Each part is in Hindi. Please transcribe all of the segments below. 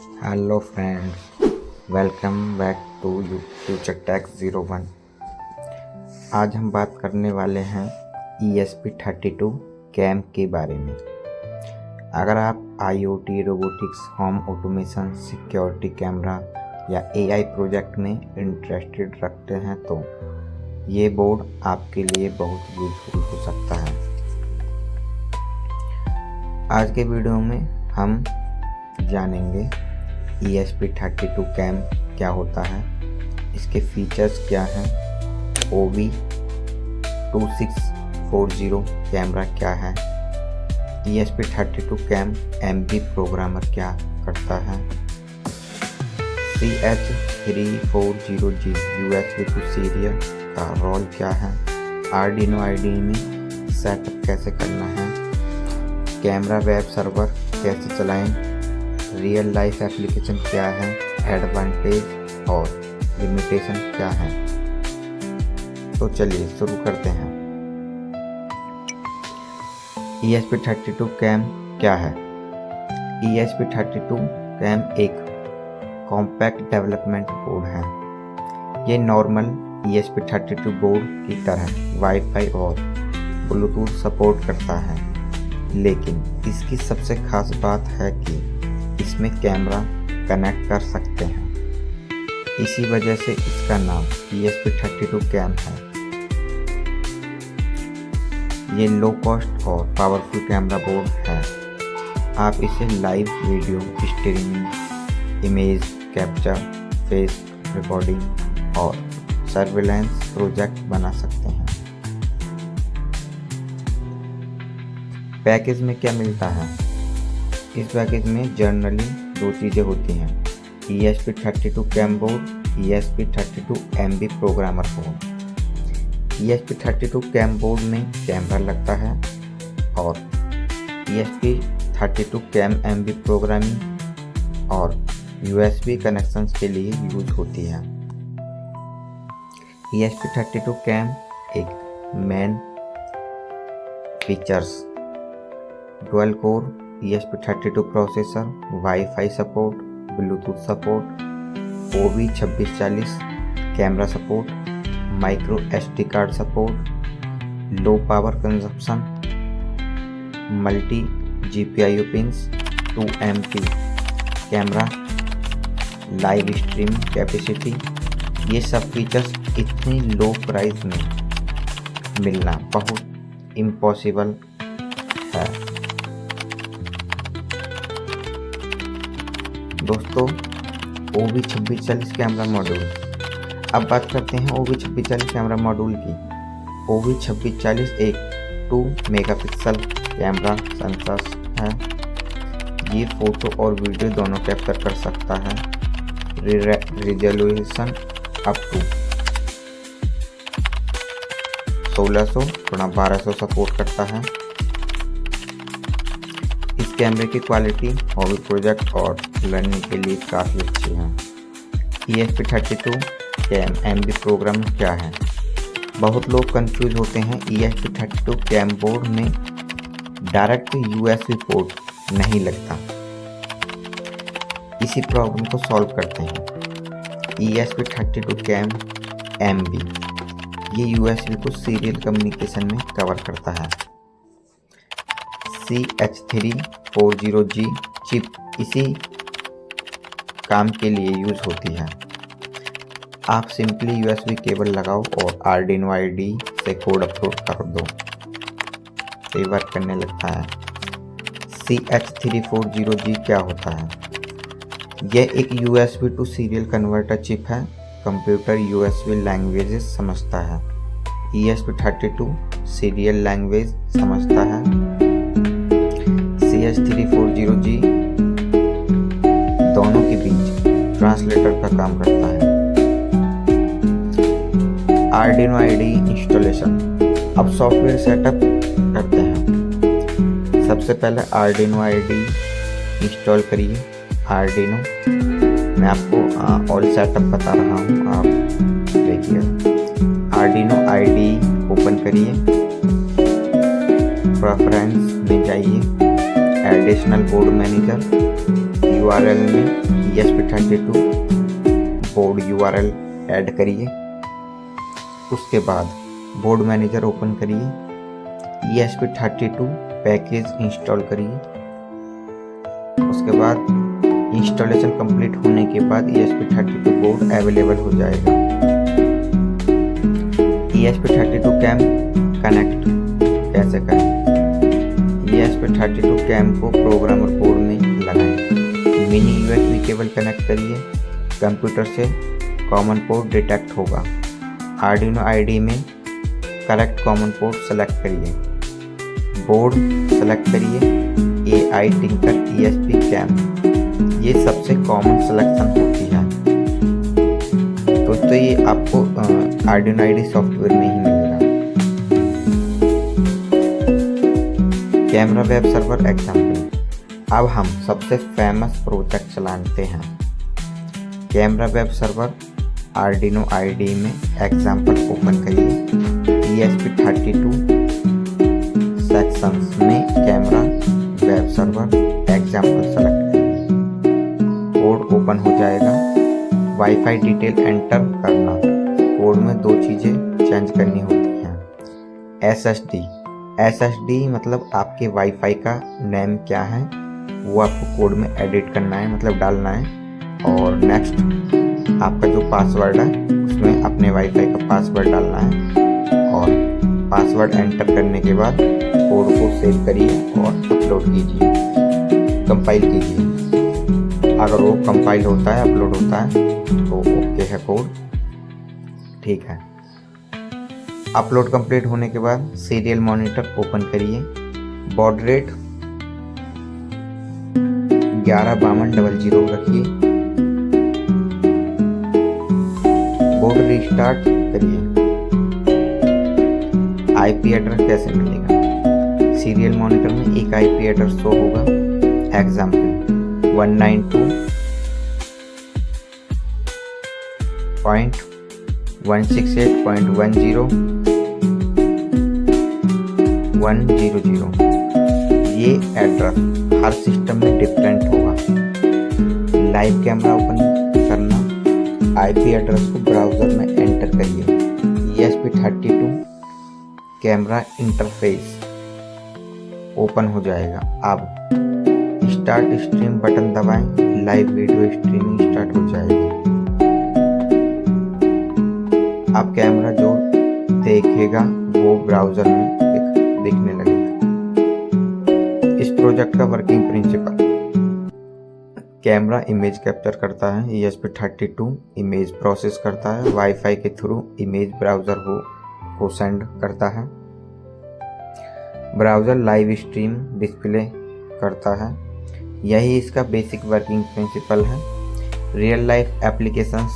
Hello friends, welcome back to future tech 01। आज हम बात करने वाले हैं ESP32 कैम के बारे में। अगर आप IoT, robotics, home automation, security camera या AI प्रोजेक्ट में इंटरेस्टेड रखते हैं तो ये बोर्ड आपके लिए बहुत यूजफुल हो सकता है। आज के वीडियो में हम जानेंगे ESP32 कैम क्या होता है, इसके फीचर्स क्या हैं, OV2640 कैमरा क्या है, ESP32 कैम MB प्रोग्रामर क्या करता है, CH340G USB टू सीरियल का रोल क्या है, Arduino IDE में सेटअप कैसे करना है, कैमरा वेब सर्वर कैसे चलाएं, रियल लाइफ एप्लीकेशन क्या है, एडवांटेज और लिमिटेशन क्या है। तो चलिए शुरू करते हैं। ESP32 कैम क्या है? ESP32 कैम एक कॉम्पैक्ट डेवलपमेंट बोर्ड है। ये नॉर्मल ESP32 बोर्ड की तरह वाईफाई और ब्लूटूथ सपोर्ट करता है, लेकिन इसकी सबसे खास बात है कि इसमें कैमरा कनेक्ट कर सकते हैं। इसी वजह से इसका नाम ESP32 कैम है। ये लो कॉस्ट और पावरफुल कैमरा बोर्ड है। आप इसे live video streaming, image capture, face recording और सर्विलेंस प्रोजेक्ट बना सकते हैं। पैकेज में क्या मिलता है? इस पैकेज में जनरली दो चीज़ें होती हैं: ESP32 cam board, ESP32 MB programmer board. ESP32 cam board में कैमरा लगता है और ESP32 कैम MB प्रोग्रामिंग और USB कनेक्शंस के लिए यूज होती है। ESP32 कैम एक main features: dual core ESP32 processor, WiFi support, Bluetooth support, OV2640 camera support, micro SD card support, low power consumption, multi GPIO pins, 2 MP camera, live stream capacity. ये सब फीचर्स इतनी लो प्राइस में मिलना बहुत इम्पॉसिबल है। दोस्तों, OV2640 कैमरा मॉड्यूल। अब बात करते हैं OV2640 कैमरा मॉड्यूल की। OV2640 एक 2 मेगापिक्सल कैमरा सेंसर है। ये फोटो और वीडियो दोनों कैप्चर कर सकता है। Resolution up to 1600x1200 support करता है। इस कैमरे की क्वालिटी हॉबी प्रोजेक्ट और लर्निंग के लिए काफ़ी अच्छी है। ESP32 कैम MB प्रोग्राम क्या है? बहुत लोग कंफ्यूज होते हैं। ESP32 कैम बोर्ड में डायरेक्ट USB पोर्ट नहीं लगता। इसी प्रॉब्लम को सॉल्व करते हैं। ESP32 कैम MB ये USB को सीरियल कम्युनिकेशन में कवर करता है। CH340G चिप इसी काम के लिए यूज होती है। आप सिंपली USB केबल लगाओ और Arduino IDE से कोड अपलोड कर दो, ये वर्क करने लगता है। CH340G क्या होता है? यह एक USB to serial converter chip है। कंप्यूटर USB लैंग्वेजेस समझता है। ESP32 सीरियल लैंग्वेज समझता है। CH340G दोनों के बीच ट्रांसलेटर का काम करता है। Arduino IDE installation. अब सॉफ्टवेयर सेटअप करते हैं। सबसे पहले Arduino IDE इंस्टॉल करिए। Arduino मैं आपको ऑल सेटअप बता रहा हूँ, आप देखिए। Arduino IDE ओपन करिए, प्रेफरेंस में जाइए, एडिशनल बोर्ड मैनेजर, URL में ESP32 बोर्ड URL ऐड करिए। उसके बाद बोर्ड मैनेजर ओपन करिए, ESP32 पैकेज इंस्टॉल करिए। उसके बाद इंस्टॉलेशन कंप्लीट होने के बाद ESP32 बोर्ड अवेलेबल हो जाएगा। ESP32 कैम कनेक्ट कैसे करें? ESP32 कैम को प्रोग्रामर बोर्ड में लगाएं। मिनी USB केबल कनेक्ट करिए, कंप्यूटर से कॉमन पोर्ट डिटेक्ट होगा। आर्डिनो IDE में करेक्ट कॉमन पोर्ट सेलेक्ट करिए, बोर्ड सेलेक्ट करिए AI टिंकर ESP कैम, ये सबसे कॉमन सिलेक्शन होती है दोस्तों। ये आपको आर्डिनो IDE सॉफ्टवेयर में ही मिलेगा। Camera web server example. अब हम सबसे फेमस प्रोजेक्ट चलाते हैं camera web server. Arduino IDE में एग्जाम्पल ओपन करिए, ESP32 सेक्शंस में camera web server example select करिए, कोड ओपन हो जाएगा। वाईफाई डिटेल एंटर करना, कोड में 2 चीज़ें चेंज करनी होती हैं। SSD मतलब आपके वाईफाई का नेम क्या है वो आपको कोड में एडिट करना है, मतलब डालना है। और नेक्स्ट आपका जो पासवर्ड है उसमें अपने वाईफाई का पासवर्ड डालना है। और पासवर्ड एंटर करने के बाद कोड को सेव करिए और अपलोड कीजिए, कंपाइल कीजिए। अगर वो कंपाइल होता है, अपलोड होता है तो ओके है कोड, ठीक है। अपलोड कंप्लीट होने के बाद सीरियल मॉनिटर ओपन करिए, बॉड रेट 115200 रखिए, बोर्ड रिस्टार्ट करिए। IP एड्रेस कैसे मिलेगा? सीरियल मॉनिटर में एक IP एड्रेस शो होगा, एग्जाम्पल 192.168.10.100। ये एड्रेस हर सिस्टम में डिफरेंट होगा। लाइव कैमरा ओपन करना, IP एड्रेस को ब्राउज़र में एंटर करिए, ESP32 कैमरा इंटरफेस ओपन हो जाएगा। अब स्टार्ट स्ट्रीम बटन दबाएं, लाइव वीडियो स्ट्रीमिंग स्टार्ट हो जाएगी। अब कैमरा जो देखेगा वो ब्राउज़र में दिखने लगेगा। इस प्रोजेक्ट का working principle, camera image capture करता है, ESP32 इमेज प्रोसेस करता है, वाईफाई के थ्रू इमेज ब्राउज़र को सेंड करता है, ब्राउज़र लाइव स्ट्रीम डिस्प्ले करता है। यही इसका बेसिक वर्किंग प्रिंसिपल है। Real life applications,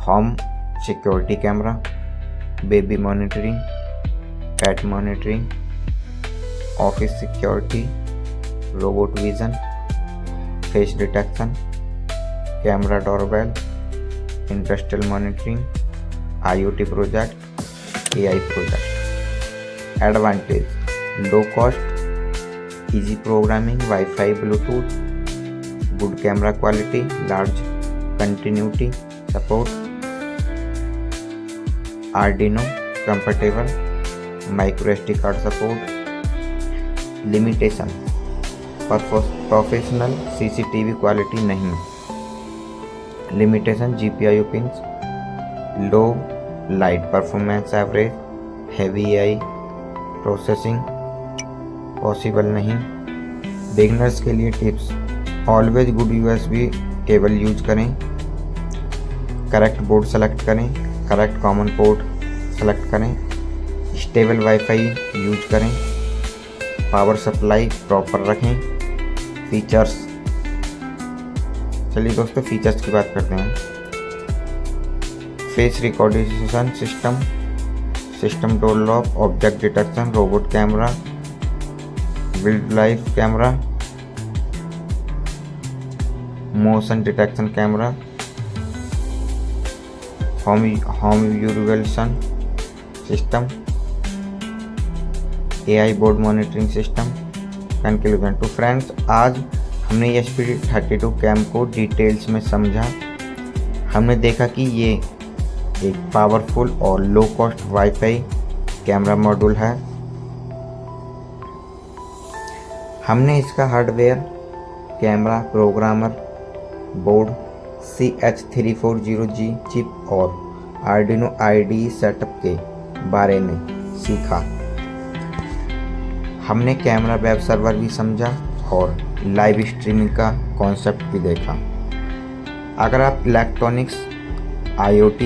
home security camera, baby monitoring, pet monitoring, office security, robot vision, face detection, camera doorbell, industrial monitoring, IoT project, AI project. Advantage, low cost, easy programming, WiFi Bluetooth, good camera quality, large continuity support, Arduino comfortable, micro SD card support. Limitation, professional CCTV quality नहीं। Limitation, GPIO pins, low light performance average, heavy AI processing possible नहीं। बिगनर्स के लिए tips, always good USB cable use करें, करेक्ट बोर्ड सेलेक्ट करें, करेक्ट कॉमन पोर्ट सेलेक्ट करें, स्टेबल वाईफाई यूज करें, पावर सप्लाई प्रॉपर रखें। फीचर्स, चलिए दोस्तों फीचर्स की बात करते हैं। Face recognition system door lock, object detection, robot camera, wild life camera, motion detection camera, home यूरिवेशन system, AI board monitoring system. Conclusion टू फ्रेंड्स, आज हमने ESP32 कैम को डिटेल्स में समझा। हमने देखा कि ये एक पावरफुल और low cost wifi camera module है। हमने इसका hardware, camera programmer board, CH340G chip और आर्डिनो IDE सेटअप के बारे में सीखा। हमने कैमरा वेब सर्वर भी समझा और लाइव स्ट्रीमिंग का कॉन्सेप्ट भी देखा। अगर आप इलेक्ट्रॉनिक्स IoT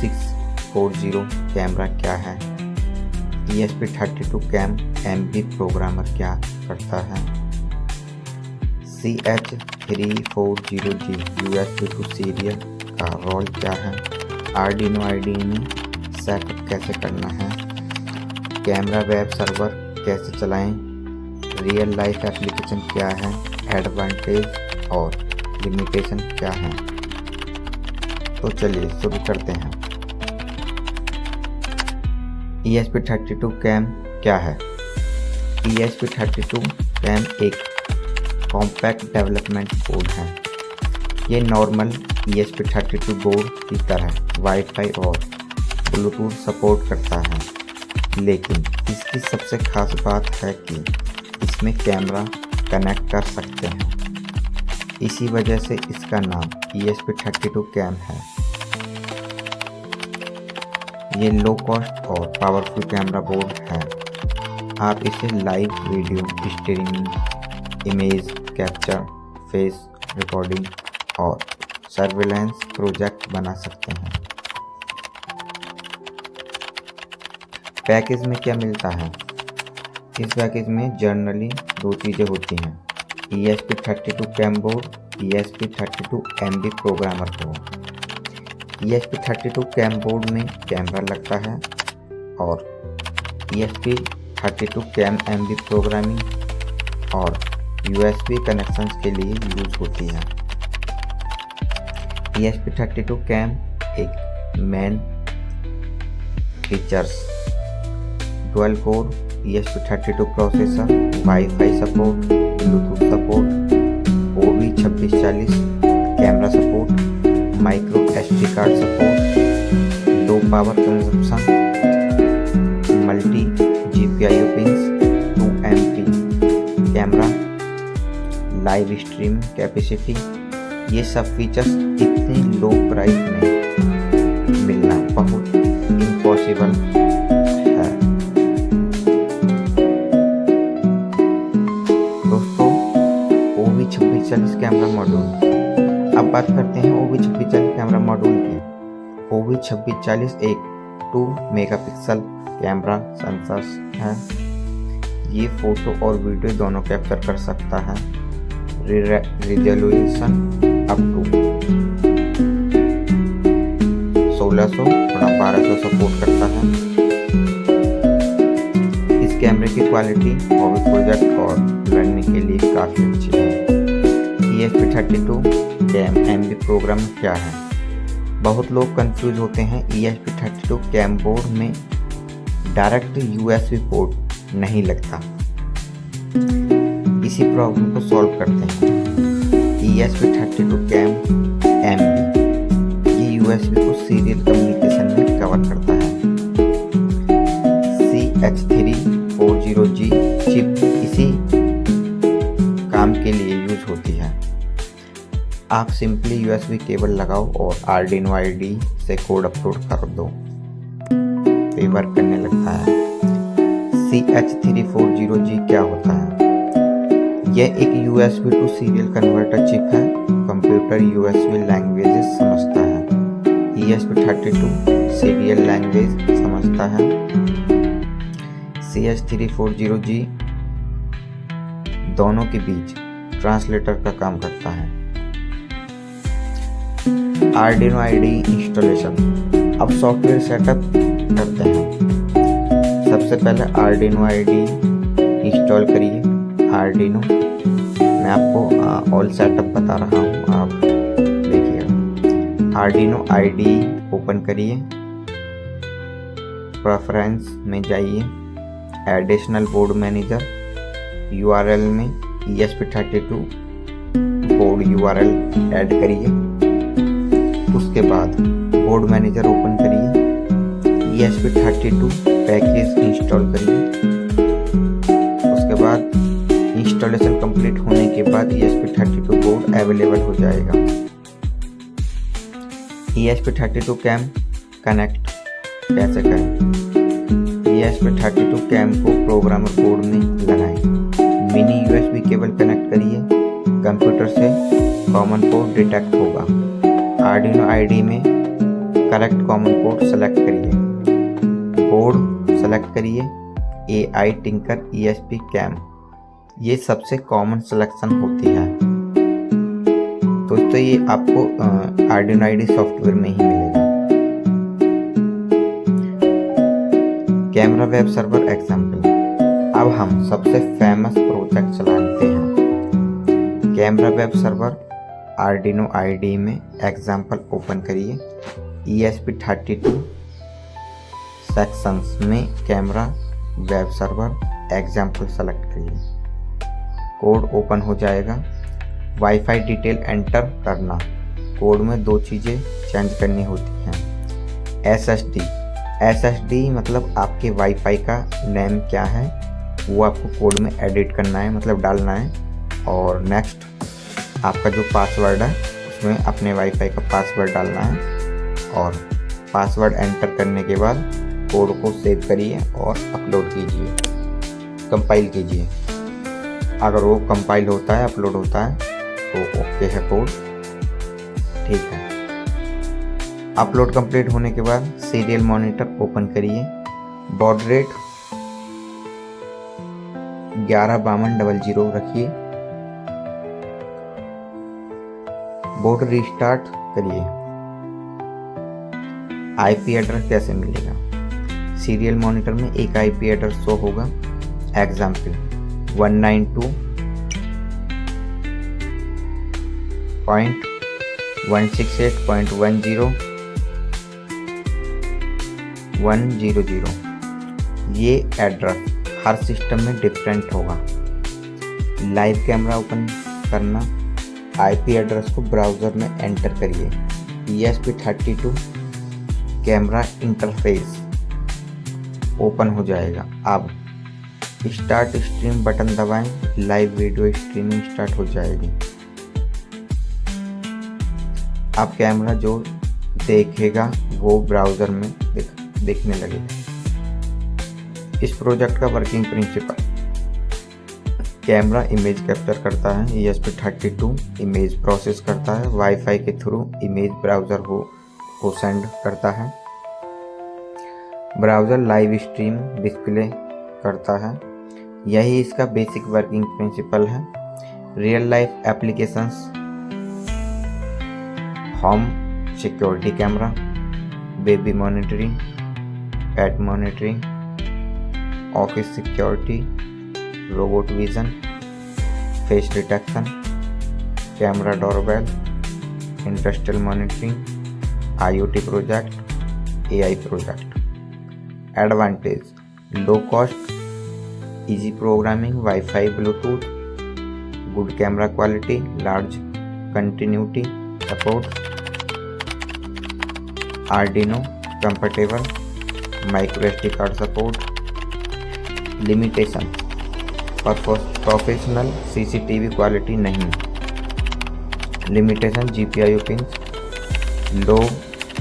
640 कैमरा क्या है, ESP32 कैम MB प्रोग्रामर क्या करता है, CH340G USB टू सीरियल का रोल क्या है, आर्डिनो IDE में सेटअप कैसे करना है, कैमरा वेब सर्वर कैसे चलाएं, रियल लाइफ एप्लीकेशन क्या है, एडवांटेज और लिमिटेशन क्या है। तो चलिए शुरू करते हैं। ESP32 कैम क्या है? ESP32 कैम एक कॉम्पैक्ट डेवलपमेंट बोर्ड है। ये नॉर्मल ESP32 बोर्ड की तरह वाईफाई और ब्लूटूथ सपोर्ट करता है, लेकिन इसकी सबसे खास बात है कि इसमें कैमरा कनेक्ट कर सकते हैं। इसी वजह से इसका नाम ESP32 कैम है। ये लो कॉस्ट और पावरफुल कैमरा बोर्ड है। आप इसे live video streaming, image capture, face recording और सर्विलेंस प्रोजेक्ट बना सकते हैं। पैकेज में क्या मिलता है? इस पैकेज में जनरली दो चीज़ें होती हैं, ESP32 cam board, ESP32 MB programmer board. ESP32 cam board में कैमरा लगता है और ESP32 कैम MB प्रोग्रामिंग और USB कनेक्शंस के लिए यूज होती है। ESP32 कैम एक main features dual core ESP32 processor, WiFi support, Bluetooth support, OV2640 camera support, micro SD card support, low power consumption, multi GPIO pins, 2 MP camera, live stream capacity. ये सब फीचर्स इतनी लो प्राइस में मिलना बहुत इम्पॉसिबल है। दोस्तों, OV2640 कैमरा मॉड्यूल। अब बात करते हैं OV2640 कैमरा मॉड्यूल की। OV2640 एक 2 मेगापिक्सल कैमरा सेंसर है। ये फोटो और वीडियो दोनों कैप्चर कर सकता है। Resolution up to 1600x1200 support करता है। इस कैमरे की क्वालिटी हॉबी प्रोजेक्ट और लर्निंग के लिए काफ़ी अच्छी है। ESP32 कैम MB प्रोग्राम क्या है? बहुत लोग कंफ्यूज होते हैं। ESP32 कैम बोर्ड में डायरेक्ट USB पोर्ट नहीं लगता। इसी प्रॉब्लम को सॉल्व करते हैं। ESP32 कैम MB ये USB को सीरियल कम्युनिकेशन में कवर करता है। CH340G चिप इसी काम के लिए यूज होती है। आप सिंपली USB केबल लगाओ और आर्डिनो IDE से कोड अपलोड कर दो, तो ये वर्क करने लगता है। CH340G क्या होता है? यह एक USB to serial converter chip है। कंप्यूटर USB लैंग्वेजेस समझता है। ESP32 सीरियल लैंग्वेज समझता है। CH340G दोनों के बीच ट्रांसलेटर का काम करता है। Arduino IDE installation. अब सॉफ्टवेयर सेटअप करते हैं। सबसे पहले आर्डिनो IDE इंस्टॉल करिए। आर्डिनो मैं आपको ऑल सेटअप बता रहा हूँ, आप देखिए। आर्डिनो IDE ओपन करिए, प्रेफरेंस में जाइए, एडिशनल बोर्ड मैनेजर, URL में ESP32 बोर्ड URL ऐड करिए। उसके बाद बोर्ड मैनेजर ओपन करिए, ESP32 पैकेज इंस्टॉल करिए। उसके बाद इंस्टॉलेशन कंप्लीट होने के बाद ESP32 बोर्ड अवेलेबल हो जाएगा। ESP32 कैम कनेक्ट कैसे करें? ESP32 कैम को प्रोग्रामर बोर्ड में लगाएं। मिनी USB केबल कनेक्ट करिए। कंप्यूटर से कॉमन पोर्ट डिटेक्ट होगा। आर्डिनो ID में करेक्ट कॉमन पोर्ट सेलेक्ट करिए। बोर्ड सेलेक्ट करिए AI टिंकर ESP कैम। ये सबसे कॉमन सिलेक्शन होती है दोस्तों। ये आपको आर्डिनो ID सॉफ्टवेयर में ही मिलेगा। Camera web server example. अब हम सबसे फेमस प्रोजेक्ट चलाते हैं। Camera web server Arduino ID में एग्जाम्पल ओपन करिए। ESP32 सेक्शंस में camera web server example select करिए। कोड ओपन हो जाएगा। वाईफाई डिटेल एंटर करना। कोड में 2 चीज़ें चेंज करनी होती हैं। SSD मतलब आपके वाईफाई का नेम क्या है वो आपको कोड में एडिट करना है, मतलब डालना है। और नेक्स्ट आपका जो पासवर्ड है उसमें अपने वाईफाई का पासवर्ड डालना है। और पासवर्ड एंटर करने के बाद कोड को सेव करिए और अपलोड कीजिए, कंपाइल कीजिए। अगर वो कंपाइल होता है, अपलोड होता है तो ओके है कोड, ठीक है। अपलोड कंप्लीट होने के बाद सीरियल मॉनिटर ओपन करिए। बॉड रेट 115200 रखिए। बोर्ड रिस्टार्ट करिए। IP एड्रेस कैसे मिलेगा? सीरियल मॉनिटर में एक IP एड्रेस शो होगा। एग्जाम्पल 192.168.10.100। ये एड्रेस हर सिस्टम में डिफरेंट होगा। लाइव कैमरा ओपन करना। IP एड्रेस को ब्राउज़र में एंटर करिए। ESP32 कैमरा इंटरफेस ओपन हो जाएगा। अब स्टार्ट स्ट्रीम बटन दबाएं। लाइव वीडियो स्ट्रीमिंग स्टार्ट हो जाएगी। अब कैमरा जो देखेगा वो ब्राउज़र में दिखने लगेगा। इस प्रोजेक्ट का working principle. Camera image capture करता है। ESP32 इमेज प्रोसेस करता है। वाईफाई के थ्रू इमेज ब्राउज़र को सेंड करता है। ब्राउज़र लाइव स्ट्रीम डिस्प्ले करता है। यही इसका बेसिक वर्किंग प्रिंसिपल है। Real life applications, home security camera, baby monitoring, pet monitoring, office security, robot vision, face detection, camera doorbell, industrial monitoring, IoT project, AI project. Advantage: low cost, easy programming, WiFi, Bluetooth, good camera quality, large continuity support, Arduino comfortable, micro SD card support. Limitation: professional CCTV quality नहीं। Limitation: GPIO pins, low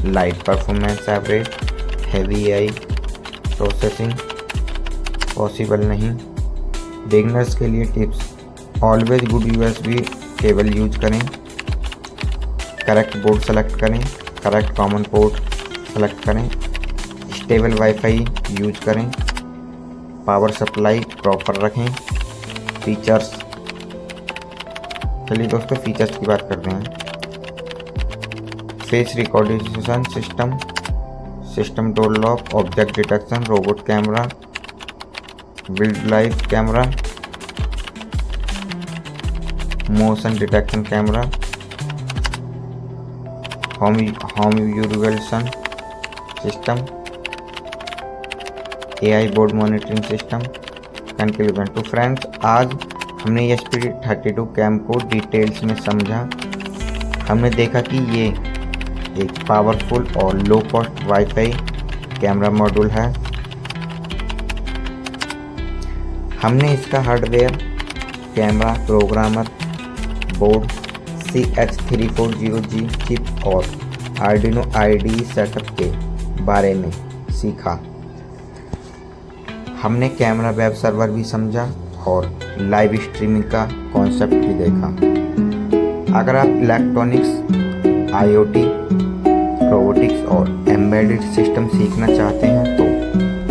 light performance average, heavy AI processing possible नहीं। बिगनर्स के लिए tips: always good USB cable use करें, करेक्ट बोर्ड सेलेक्ट करें, करेक्ट कॉमन पोर्ट सेलेक्ट करें, स्टेबल वाईफाई यूज करें, पावर सप्लाई प्रॉपर रखें। फीचर्स, चलिए दोस्तों फीचर्स की बात करते हैं। Face recognition system, system door lock, object detection, robot camera, wild life camera, motion detection camera, home यूरिवेशन system, AI board monitoring system. Conclusion. तो फ्रेंड्स, आज हमने ESP32 कैम को डिटेल्स में समझा। हमने देखा कि ये एक पावरफुल और low cost wifi camera module है। हमने इसका hardware, camera programmer board, CH340G chip और आर्डिनो IDE सेटअप के बारे में सीखा। हमने कैमरा वेब सर्वर भी समझा और लाइव स्ट्रीमिंग का कॉन्सेप्ट भी देखा। अगर आप इलेक्ट्रॉनिक्स, IoT, रोबोटिक्स और एम्बेडेड सिस्टम सीखना चाहते हैं तो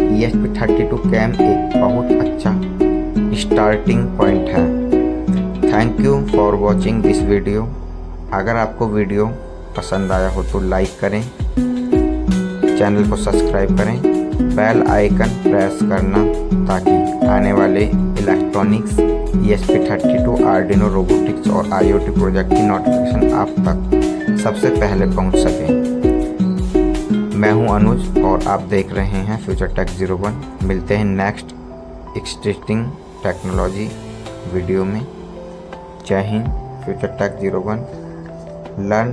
ESP32 कैम एक बहुत अच्छा स्टार्टिंग पॉइंट है। Thank you for watching this video. अगर आपको वीडियो पसंद आया हो तो लाइक करें, चैनल को सब्सक्राइब करें, बेल आइकन प्रेस करना ताकि आने वाले इलेक्ट्रॉनिक्स, ESP32, आर्डिनो, रोबोटिक्स और IoT प्रोजेक्ट की नोटिफिकेशन आप तक सबसे पहले पहुंच सके। मैं हूं अनुज और आप देख रहे हैं फ्यूचर टेक 01। मिलते हैं नेक्स्ट एक्सटिंग टेक्नोलॉजी वीडियो में। जय हिंद। Future tech 01 learn